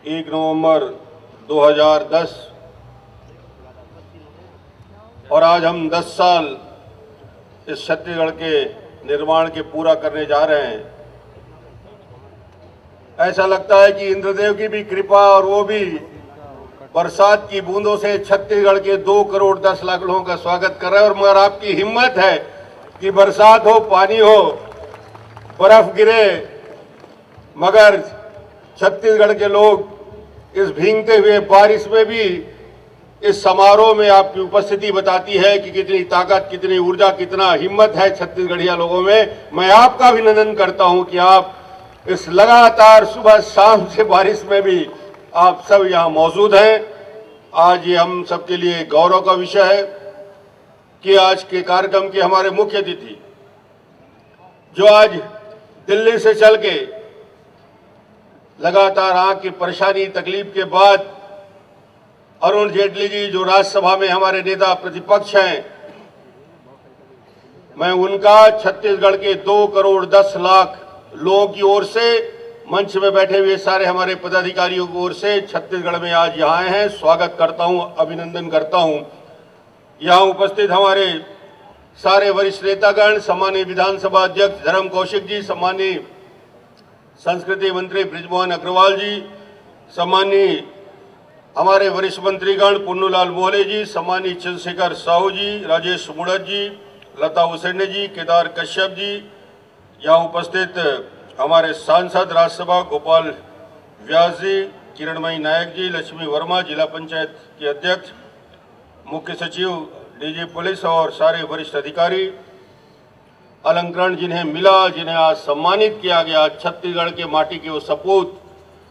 1 नवंबर 2010 और आज हम 10 साल इस छत्तीसगढ़ के निर्माण के पूरा करने जा रहे हैं। ऐसा लगता है कि इंद्रदेव की भी कृपा और वो भी बरसात की बूंदों से छत्तीसगढ़ के 2 करोड़ 10 लाख लोगों का स्वागत कर रहे हैं। और मगर आपकी हिम्मत है कि बरसात हो, पानी हो, बर्फ गिरे, मगर छत्तीसगढ़ के लोग इस भीगते हुए बारिश में भी इस समारोह में आपकी उपस्थिति बताती है कि कितनी ताकत, कितनी ऊर्जा, कितना हिम्मत है छत्तीसगढ़िया लोगों में। मैं आपका अभिनंदन करता हूं कि आप इस लगातार सुबह शाम से बारिश में भी आप सब यहां मौजूद हैं। आज ये हम सबके लिए गौरव का विषय है कि आज के कार्यक्रम के हमारे मुख्य अतिथि जो आज दिल्ली से चल के लगातार आंख की परेशानी तकलीफ के बाद अरुण जेटली जी जो राज्यसभा में हमारे नेता प्रतिपक्ष हैं, मैं उनका छत्तीसगढ़ के 2 करोड़ 10 लाख लोगों की ओर से, मंच में बैठे हुए सारे हमारे पदाधिकारियों की ओर से छत्तीसगढ़ में आज यहाँ आए हैं, स्वागत करता हूं, अभिनंदन करता हूं। यहाँ उपस्थित हमारे सारे वरिष्ठ नेतागण, सम्मानीय विधानसभा अध्यक्ष धर्म कौशिक जी, सम्मानीय संस्कृति मंत्री बृजमोहन अग्रवाल जी, सम्मानीय हमारे वरिष्ठ मंत्रीगण पुन्नूलाल मोहले जी, सम्मानीय चंद्रशेखर साहू जी, राजेश मुड़त जी, लता उसेंडे जी, केदार कश्यप जी, यहाँ उपस्थित हमारे सांसद राज्यसभा गोपाल व्यास जी, किरणमयी नायक जी, लक्ष्मी वर्मा, जिला पंचायत के अध्यक्ष, मुख्य सचिव, डीजी पुलिस और सारे वरिष्ठ अधिकारी, अलंकरण जिन्हें मिला, जिन्हें आज सम्मानित किया गया, छत्तीसगढ़ के माटी के वो सपूत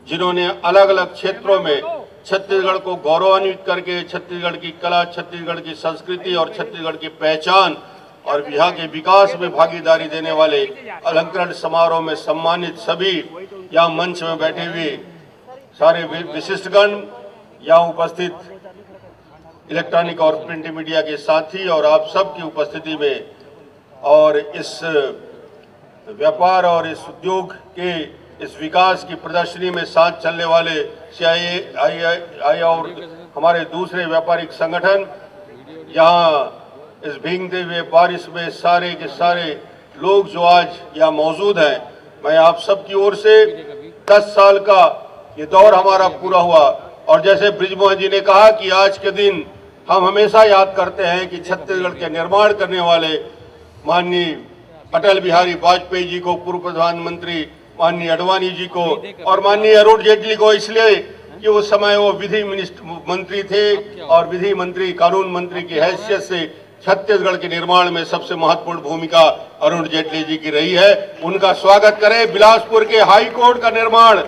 जिन्होंने अलग अलग क्षेत्रों में छत्तीसगढ़ को गौरवान्वित करके छत्तीसगढ़ की कला, छत्तीसगढ़ की संस्कृति और छत्तीसगढ़ की पहचान और यहाँ के विकास में भागीदारी देने वाले अलंकरण समारोह में सम्मानित सभी यहाँ मंच में बैठे हुए सारे विशिष्टगण, यहाँ उपस्थित इलेक्ट्रॉनिक और प्रिंट मीडिया के साथी और आप सबकी उपस्थिति में और इस व्यापार और इस उद्योग के इस विकास की प्रदर्शनी में साथ चलने वाले CII और हमारे दूसरे व्यापारिक संगठन, यहाँ इस भीगते हुए बारिश में सारे के सारे लोग जो आज यहाँ मौजूद हैं, मैं आप सबकी ओर से 10 साल का ये दौर हमारा पूरा हुआ। और जैसे बृजमोहन जी ने कहा कि आज के दिन हम हमेशा याद करते हैं कि छत्तीसगढ़ के निर्माण करने वाले माननीय अटल बिहारी वाजपेयी जी को, पूर्व प्रधानमंत्री माननीय अडवाणी जी को और माननीय अरुण जेटली को, इसलिए कि उस समय वो विधि मंत्री थे और विधि मंत्री, कानून मंत्री की हैसियत से छत्तीसगढ़ के निर्माण में सबसे महत्वपूर्ण भूमिका अरुण जेटली जी की रही है। उनका स्वागत करें। बिलासपुर के हाई कोर्ट का निर्माण,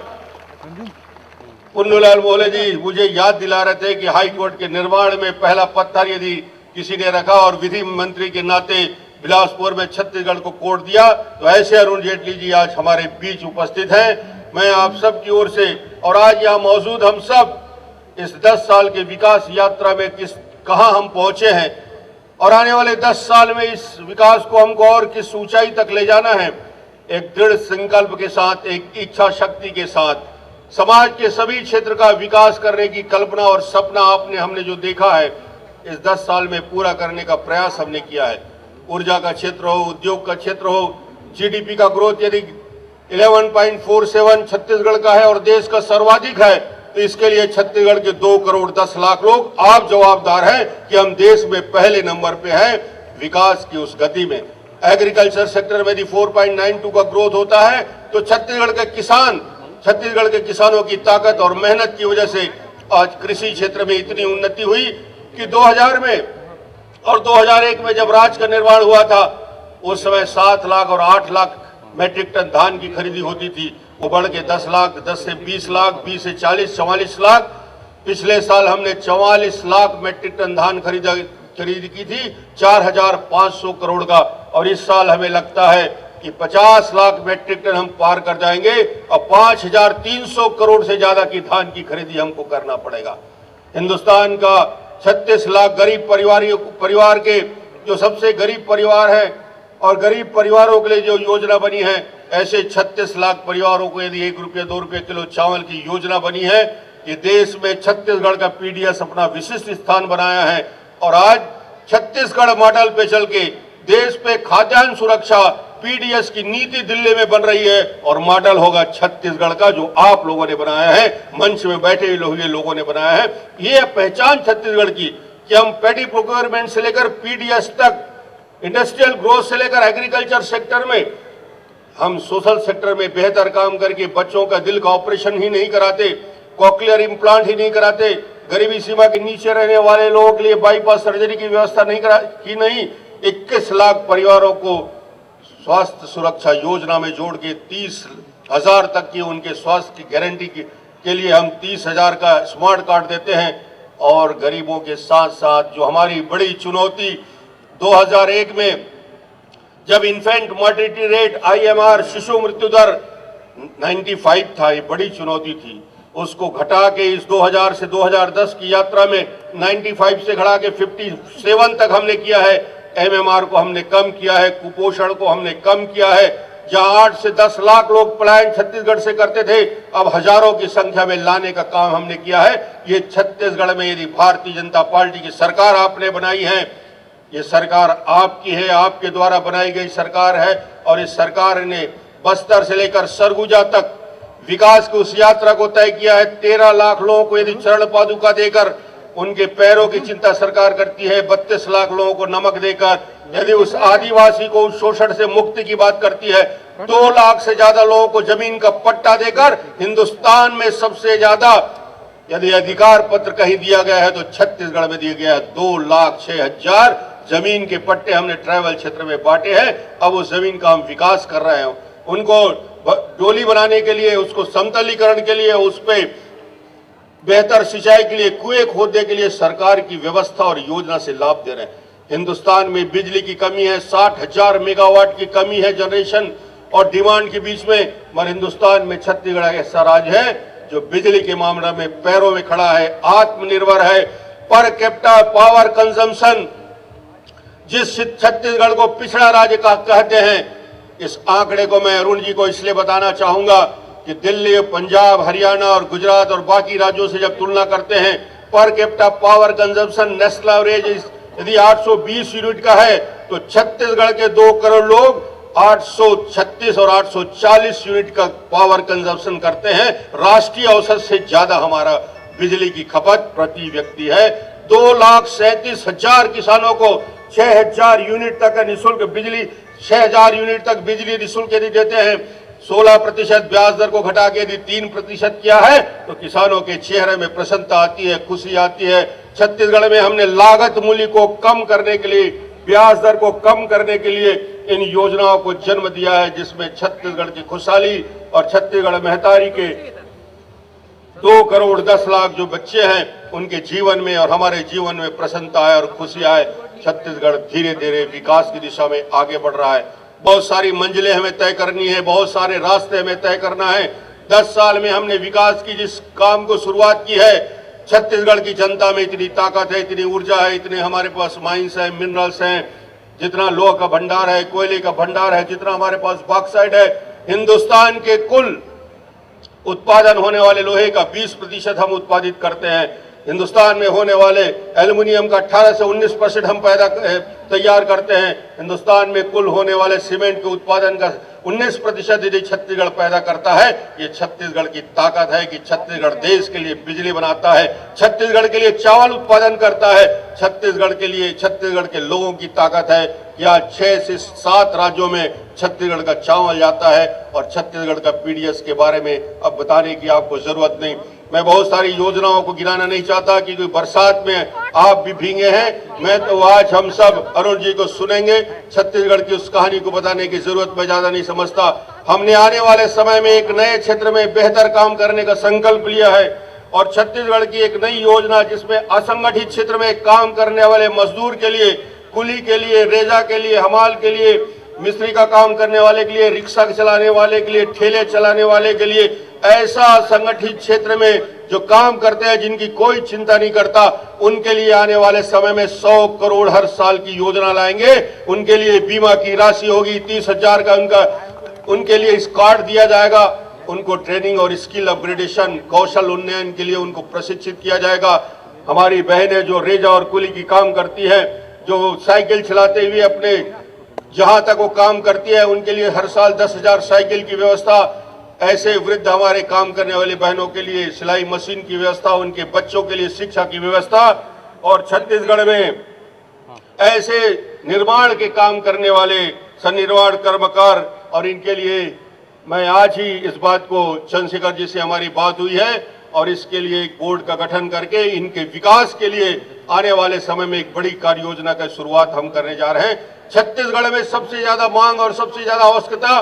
पुन्नूलाल मोहले जी मुझे याद दिला रहे थे कि हाई कोर्ट के निर्माण में पहला पत्थर यदि किसी ने रखा और विधि मंत्री के नाते बिलासपुर में छत्तीसगढ़ को कोर्ट दिया, तो ऐसे अरुण जेटली जी आज हमारे बीच उपस्थित हैं। मैं आप सब की ओर से और आज यहाँ मौजूद हम सब इस 10 साल के विकास यात्रा में कहाँ हम पहुंचे हैं और आने वाले 10 साल में इस विकास को हमको और किस ऊंचाई तक ले जाना है, एक दृढ़ संकल्प के साथ, एक इच्छा शक्ति के साथ समाज के सभी क्षेत्र का विकास करने की कल्पना और सपना हमने जो देखा है इस 10 साल में पूरा करने का प्रयास हमने किया है। ऊर्जा का क्षेत्र हो, उद्योग का क्षेत्र हो, GDP का ग्रोथ यदि 11.47 छत्तीसगढ़ का है और देश का सर्वाधिक है, तो इसके लिए छत्तीसगढ़ के 2 करोड़ 10 लाख लोग आप जवाबदार हैं कि हम देश में पहले नंबर पे हैं विकास की उस गति में। एग्रीकल्चर सेक्टर में यदि 4.92 का ग्रोथ होता है तो छत्तीसगढ़ के किसानों की ताकत और मेहनत की वजह से आज कृषि क्षेत्र में इतनी उन्नति हुई कि 2000 में और 2001 में जब राज्य का निर्माण हुआ था, उस समय 7 लाख और 8 लाख मैट्रिक टन धान की खरीदी होती थी, वो बढ़ के 10 लाख, 10 से 20 लाख, 20 से 40, 44 लाख। पिछले साल हमने 44 लाख मैट्रिक टन धान खरीदी की थी, 4500 करोड़ का, और इस साल हमें लगता है कि 50 लाख मैट्रिक टन हम पार कर जाएंगे और 5300 करोड़ से ज्यादा की धान की खरीदी हमको करना पड़ेगा। हिंदुस्तान का 36 लाख गरीब परिवार के जो सबसे गरीब परिवार है और गरीब परिवारों के लिए जो योजना बनी है, ऐसे 36 लाख परिवारों को यदि 1 रुपये 2 रुपये किलो चावल की योजना बनी है, ये देश में छत्तीसगढ़ का पीडीएस अपना विशिष्ट स्थान बनाया है। और आज छत्तीसगढ़ मॉडल पे चल के देश पे खाद्यान्न सुरक्षा पीडीएस की नीति दिल्ली में बन रही है और मॉडल होगा छत्तीसगढ़ का, जो आप लोगों ने बनाया है, मंच में बैठे हुए लोगों ने बनाया है। ये पहचान छत्तीसगढ़ की कि हम पैडी प्रोक्योरमेंट से लेकर पीडीएस तक, इंडस्ट्रियल ग्रोथ से लेकर एग्रीकल्चर सेक्टर में, हम सोशल सेक्टर में बेहतर काम करके बच्चों का दिल का ऑपरेशन ही नहीं कराते, कॉक्लियर इम्प्लांट ही नहीं कराते, गरीबी सीमा के नीचे रहने वाले लोगों के लिए बाईपास सर्जरी की व्यवस्था नहीं 21 लाख परिवारों को स्वास्थ्य सुरक्षा योजना में जोड़ के 30,000 तक की उनके स्वास्थ्य की गारंटी के लिए हम 30,000 का स्मार्ट कार्ड देते हैं। और गरीबों के साथ साथ जो हमारी बड़ी चुनौती 2001 में जब इन्फेंट मॉर्टेलिटी रेट IMR शिशु मृत्यु दर 95 था, ये बड़ी चुनौती थी, उसको घटा के इस 2000 से 2010 की यात्रा में 95 से घटा के 57 तक हमने किया है। MMR को हमने कम किया है, कुपोषण को हमने कम किया है। जहां 8 से 10 लाख लोग पलायन छत्तीसगढ़ से करते थे, अब हजारों की संख्या में लाने का काम हमने किया है। ये छत्तीसगढ़ में यदि भारतीय जनता पार्टी की सरकार आपने बनाई है, ये सरकार आपकी है, आपके द्वारा बनाई गई सरकार है। और इस सरकार ने बस्तर से लेकर सरगुजा तक विकास की उस यात्रा को तय किया है। 13 लाख लोगों को यदि चरण पादुका देकर उनके पैरों की चिंता सरकार करती है, 32 लाख लोगों को नमक देकर यदि उस आदिवासी को उस शोषण से मुक्ति की बात करती है, 2 लाख से ज्यादा लोगों को जमीन का पट्टा देकर हिंदुस्तान में सबसे ज्यादा यदि अधिकार पत्र कहीं दिया गया है तो छत्तीसगढ़ में दिया गया है। 2,06,000 जमीन के पट्टे हमने ट्राइबल क्षेत्र में बांटे हैं। अब उस जमीन का हम विकास कर रहे हैं, उनको डोली बनाने के लिए, उसको समतलीकरण के लिए, उस पे बेहतर सिंचाई के लिए, कुएं खोदने के लिए सरकार की व्यवस्था और योजना से लाभ दे रहे हैं। हिंदुस्तान में बिजली की कमी है, 60,000 मेगावाट की कमी है जनरेशन और डिमांड के बीच में, मगर हिंदुस्तान में छत्तीसगढ़ ऐसा राज्य है जो बिजली के मामले में पैरों में खड़ा है, आत्मनिर्भर है। पर कैपिटा पावर कंजम्पशन जिस छत्तीसगढ़ को पिछड़ा राज्य का कहते हैं, इस आंकड़े को मैं अरुण जी को इसलिए बताना चाहूंगा कि दिल्ली, पंजाब, हरियाणा और गुजरात और बाकी राज्यों से जब तुलना करते हैं, per capita power consumption national average यदि 820 यूनिट का है तो छत्तीसगढ़ के 2 करोड़ लोग 836 और 840 यूनिट का पावर कंजम्पशन करते हैं। राष्ट्रीय औसत से ज्यादा हमारा बिजली की खपत प्रति व्यक्ति है। 2,37,000 किसानों को 6,000 यूनिट तक निःशुल्क बिजली, 6,000 यूनिट तक बिजली निःशुल्क यदि देते हैं, 16% ब्याज दर को घटा के यदि 3% किया है तो किसानों के चेहरे में प्रसन्नता आती है, खुशी आती है। छत्तीसगढ़ में हमने लागत मूल्य को कम करने के लिए, ब्याज दर को कम करने के लिए इन योजनाओं को जन्म दिया है, जिसमें छत्तीसगढ़ की खुशहाली और छत्तीसगढ़ महतारी के 2 करोड़ 10 लाख जो बच्चे हैं उनके जीवन में और हमारे जीवन में प्रसन्नता आए और खुशी आए। छत्तीसगढ़ धीरे धीरे विकास की दिशा में आगे बढ़ रहा है। बहुत सारी मंजिलें हमें तय करनी है, बहुत सारे रास्ते हमें तय करना है। 10 साल में हमने विकास की जिस काम को शुरुआत की है, छत्तीसगढ़ की जनता में इतनी ताकत है, इतनी ऊर्जा है, इतने हमारे पास माइंस है, मिनरल्स हैं, जितना लोह का भंडार है, कोयले का भंडार है, जितना हमारे पास बॉक्साइट है। हिंदुस्तान के कुल उत्पादन होने वाले लोहे का 20% हम उत्पादित करते हैं। हिंदुस्तान में होने वाले एल्युमिनियम का 18 से 19% हम तैयार करते हैं। हिंदुस्तान में कुल होने वाले सीमेंट के उत्पादन का 19% यदि छत्तीसगढ़ पैदा करता है। ये छत्तीसगढ़ की ताकत है कि छत्तीसगढ़ देश के लिए बिजली बनाता है, छत्तीसगढ़ के लिए चावल उत्पादन करता है, छत्तीसगढ़ के लिए छत्तीसगढ़ के लोगों की ताकत है कि आज 6 से 7 राज्यों में छत्तीसगढ़ का चावल जाता है। और छत्तीसगढ़ का पीडीएस के बारे में अब बताने की आपको जरूरत नहीं। मैं बहुत सारी योजनाओं को गिनाना नहीं चाहता क्योंकि बरसात में आप भी भीगे हैं। मैं तो आज हम सब अरुण जी को सुनेंगे, छत्तीसगढ़ की उस कहानी को बताने की जरूरत मैं ज्यादा नहीं समझता। हमने आने वाले समय में एक नए क्षेत्र में बेहतर काम करने का संकल्प लिया है और छत्तीसगढ़ की एक नई योजना जिसमें असंगठित क्षेत्र में काम करने वाले मजदूर के लिए, कुली के लिए, रेजा के लिए, हमाल के लिए, मिस्त्री का काम करने वाले के लिए, रिक्शा चलाने वाले के लिए, ठेले चलाने वाले के लिए ऐसा संगठित क्षेत्र में जो काम करते हैं, जिनकी कोई चिंता नहीं करता, उनके लिए आने वाले समय में 100 करोड़ हर साल की योजना लाएंगे। उनके लिए बीमा की राशि होगी 30,000 का, उनके लिए इस कार्ड दिया जाएगा। उनको ट्रेनिंग और स्किल अपग्रेडेशन, कौशल उन्नयन के लिए उनको प्रशिक्षित किया जाएगा। हमारी बहनें जो रेजा और कुली की काम करती है, जो साइकिल चलाते हुए अपने जहां तक वो काम करती है, उनके लिए हर साल 10,000 साइकिल की व्यवस्था। ऐसे वृद्ध हमारे काम करने वाली बहनों के लिए सिलाई मशीन की व्यवस्था, उनके बच्चों के लिए शिक्षा की व्यवस्था। और छत्तीसगढ़ में ऐसे निर्माण के काम करने वाले सन्निर्माण कर्मकार, और इनके लिए मैं आज ही इस बात को चंद्रशेखर जी से हमारी बात हुई है और इसके लिए एक बोर्ड का गठन करके इनके विकास के लिए आने वाले समय में एक बड़ी कार्य योजना का शुरुआत हम करने जा रहे हैं। छत्तीसगढ़ में सबसे ज्यादा मांग और सबसे ज्यादा आवश्यकता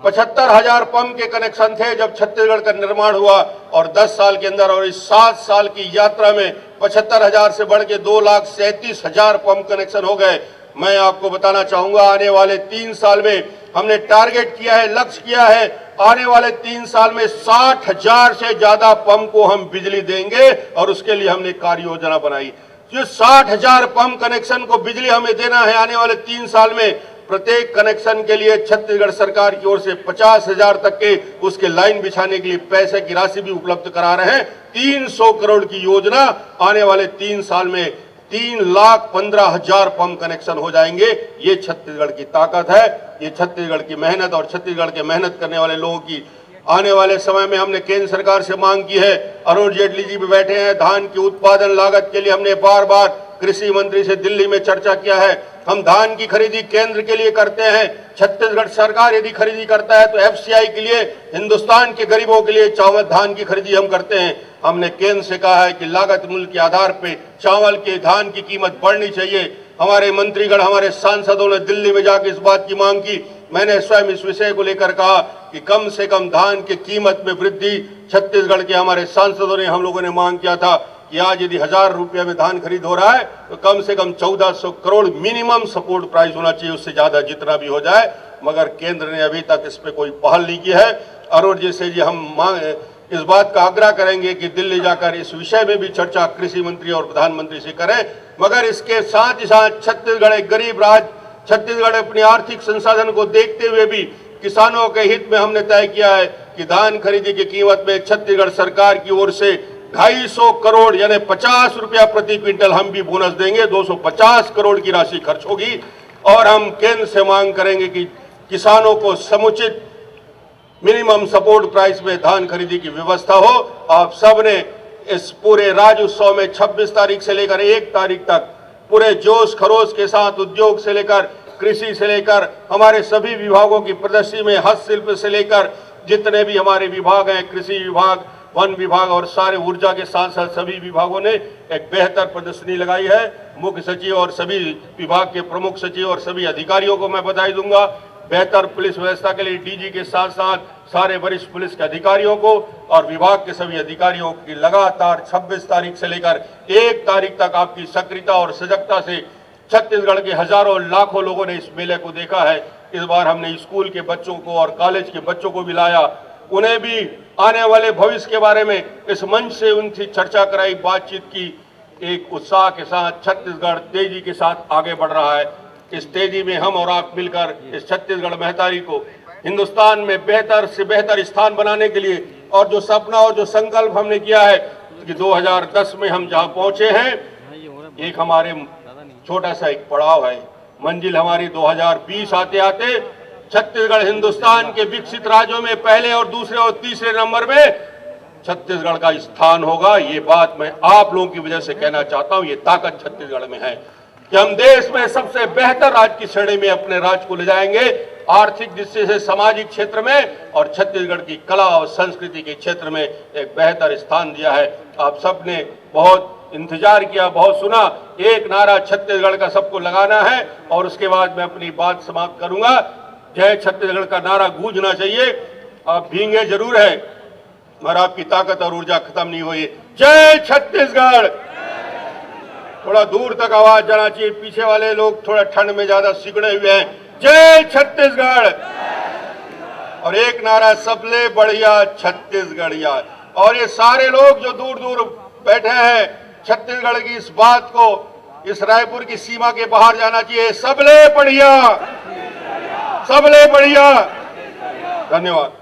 75,000 पंप के कनेक्शन थे जब छत्तीसगढ़ का निर्माण हुआ, और 10 साल के अंदर और इस 7 साल की यात्रा में 75,000 से बढ़ के 2,37,000 पंप कनेक्शन हो गए। मैं आपको बताना चाहूंगा, आने वाले 3 साल में हमने टारगेट किया है, लक्ष्य किया है, आने वाले 3 साल में 60,000 से ज्यादा पंप को हम बिजली देंगे, और उसके लिए हमने कार्य योजना बनाई। जो 60,000 पंप कनेक्शन को बिजली हमें देना है आने वाले 3 साल में, प्रत्येक कनेक्शन के लिए छत्तीसगढ़ सरकार की ओर से 50,000 तक के उसके लाइन बिछाने के लिए पैसे की राशि भी उपलब्ध करा रहे हैं। 300 करोड़ की योजना, आने वाले 3 साल में 3,15,000 पंप कनेक्शन हो जाएंगे। ये छत्तीसगढ़ की ताकत है, ये छत्तीसगढ़ की मेहनत और छत्तीसगढ़ के मेहनत करने वाले लोगों की। आने वाले समय में हमने केंद्र सरकार से मांग की है, अरुण जेटली जी भी बैठे हैं, धान की उत्पादन लागत के लिए हमने बार बार कृषि मंत्री से दिल्ली में चर्चा किया है। हम धान की खरीदी केंद्र के लिए करते हैं, छत्तीसगढ़ सरकार यदि खरीदी करता है तो एफसीआई के लिए, हिंदुस्तान के गरीबों के लिए चावल धान की खरीदी हम करते हैं। हमने केंद्र से कहा है कि लागत मूल्य के आधार पे चावल के धान की कीमत बढ़नी चाहिए। हमारे मंत्रीगण, हमारे सांसदों ने दिल्ली में जाकर इस बात की मांग की। मैंने स्वयं इस विषय को लेकर कहा कि कम से कम धान की कीमत में वृद्धि। छत्तीसगढ़ के हमारे सांसदों ने, हम लोगों ने मांग किया था कि आज यदि 1,000 रुपये में धान खरीद हो रहा है तो कम से कम 1,400 करोड़ मिनिमम सपोर्ट प्राइस होना चाहिए, उससे ज्यादा जितना भी हो जाए। मगर केंद्र ने अभी तक इस पे कोई पहल नहीं की है। अरुण जी से जी हम इस बात का आग्रह करेंगे कि दिल्ली जाकर इस विषय में भी चर्चा कृषि मंत्री और प्रधानमंत्री से करें। मगर इसके साथ ही साथ छत्तीसगढ़ एक गरीब राज्य, छत्तीसगढ़ अपनी आर्थिक संसाधन को देखते हुए भी किसानों के हित में हमने तय किया है कि धान खरीदी की कीमत में छत्तीसगढ़ सरकार की ओर से 250 करोड़ यानी 50 रुपया प्रति क्विंटल हम भी बोनस देंगे। 250 करोड़ की राशि खर्च होगी। और हम केंद्र से मांग करेंगे कि किसानों को समुचित मिनिमम सपोर्ट प्राइस में धान खरीदी की व्यवस्था हो। आप सब ने इस पूरे राज्य उत्सव में 26 तारीख से लेकर 1 तारीख तक पूरे जोश खरोश के साथ उद्योग से लेकर कृषि से लेकर हमारे सभी विभागों की प्रदर्शनी में हस्तशिल्प से लेकर जितने भी हमारे विभाग हैं, कृषि विभाग, वन विभाग और सारे ऊर्जा के साथ साथ सभी विभागों ने एक बेहतर प्रदर्शनी लगाई है। मुख्य सचिव और सभी विभाग के प्रमुख सचिव और सभी अधिकारियों को मैं बधाई दूंगा। बेहतर पुलिस व्यवस्था के लिए डीजी के साथ साथ सारे वरिष्ठ पुलिस के अधिकारियों को और विभाग के सभी अधिकारियों की लगातार 26 तारीख से लेकर 1 तारीख तक आपकी सक्रियता और सजगता से छत्तीसगढ़ के हजारों लाखों लोगों ने इस मेले को देखा है। इस बार हमने स्कूल के बच्चों को और कॉलेज के बच्चों को भी लाया, उन्हें भी आने वाले भविष्य के बारे में इस मंच से उनसे चर्चा कराई, बातचीत की। एक उत्साह के साथ छत्तीसगढ़ तेजी के साथ आगे बढ़ रहा है। इस तेजी में हम और आप मिलकर इस छत्तीसगढ़ महतारी को हिंदुस्तान में बेहतर से बेहतर स्थान बनाने के लिए और जो सपना और जो संकल्प हमने किया है कि 2010 में हम जहां पहुंचे हैं, एक हमारे छोटा सा एक पड़ाव है, मंजिल हमारी 2020 आते आते छत्तीसगढ़ हिंदुस्तान के विकसित राज्यों में पहले और दूसरे और तीसरे नंबर में छत्तीसगढ़ का स्थान होगा। ये बात मैं आप लोगों की वजह से कहना चाहता हूं। ये ताकत छत्तीसगढ़ में है कि हम देश में सबसे बेहतर राज्य की श्रेणी में अपने राज्य को ले जाएंगे, आर्थिक दृष्टि से, सामाजिक क्षेत्र में, और छत्तीसगढ़ की कला और संस्कृति के क्षेत्र में एक बेहतर स्थान दिया है। आप सबने बहुत इंतजार किया, बहुत सुना। एक नारा छत्तीसगढ़ का सबको लगाना है और उसके बाद मैं अपनी बात समाप्त करूंगा। जय छत्तीसगढ़ का नारा गूंजना चाहिए। आप भींगे जरूर है मगर आपकी ताकत और ऊर्जा खत्म नहीं हुई। जय छत्तीसगढ़। थोड़ा दूर तक आवाज जाना चाहिए, पीछे वाले लोग थोड़ा ठंड में ज्यादा सिकुड़े हुए हैं। जय छत्तीसगढ़। और एक नारा सबले बढ़िया छत्तीसगढ़िया। और ये सारे लोग जो दूर दूर बैठे हैं, छत्तीसगढ़ की इस बात को इस रायपुर की सीमा के बाहर जाना चाहिए। सबले बढ़िया, सबले बढ़िया। धन्यवाद।